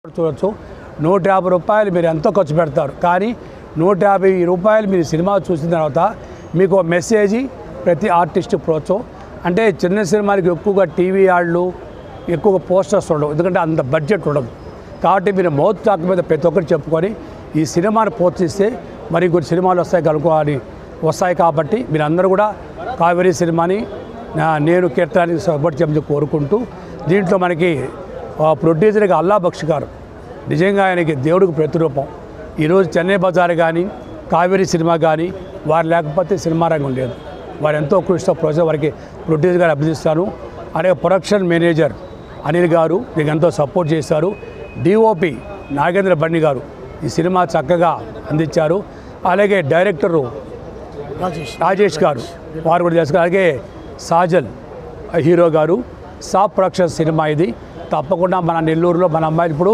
చూడవచ్చు 150 రూపాయలు మీరు ఎంతో ఖర్చు పెడతారు, కానీ 150 రూపాయలు మీరు సినిమా చూసిన తర్వాత మీకు మెసేజ్ ప్రతి ఆర్టిస్ట్ ప్రోత్సవం. అంటే చిన్న సినిమాలకి ఎక్కువగా టీవీ యాడ్లు, ఎక్కువగా పోస్టర్స్ ఉండవు, ఎందుకంటే అంత బడ్జెట్ ఉండదు. కాబట్టి మీరు మౌత్ టాక్ మీద ప్రతి ఒక్కరు చెప్పుకొని ఈ సినిమాను ప్రోత్సహిస్తే మరి కొన్ని సినిమాలు వస్తాయి కాబట్టి మీరందరూ కూడా కావేరీ సినిమాని నేను కీర్తనానికి సపోర్ట్ చేయమని కోరుకుంటూ, దీంట్లో మనకి ప్రొడ్యూసర్గా అల్లా బక్షి గారు నిజంగా ఆయనకి దేవుడికి ప్రతిరూపం. ఈరోజు చెన్నై బజార్ కానీ కావేరీ సినిమా కానీ వారు లేకపోతే సినిమా రంగం లేదు. వారు ఎంతో కృషితో ప్రొడ్యూసర్ వారికి ప్రొడ్యూసర్ గారు అభినందిస్తాను. అలాగే ప్రొడక్షన్ మేనేజర్ అనిల్ గారు మీకు ఎంతో సపోర్ట్ చేశారు. డిఓపి నాగేంద్ర బండి గారు ఈ సినిమా చక్కగా అందించారు. అలాగే డైరెక్టరు రాజేష్ గారు వారు కూడా చేస్తారు. అలాగే సాజల్ హీరో గారు. సాఫ్ ప్రొడక్షన్ సినిమా ఇది. తప్పకుండా మన నెల్లూరులో మన అమ్మాయిలు ఇప్పుడు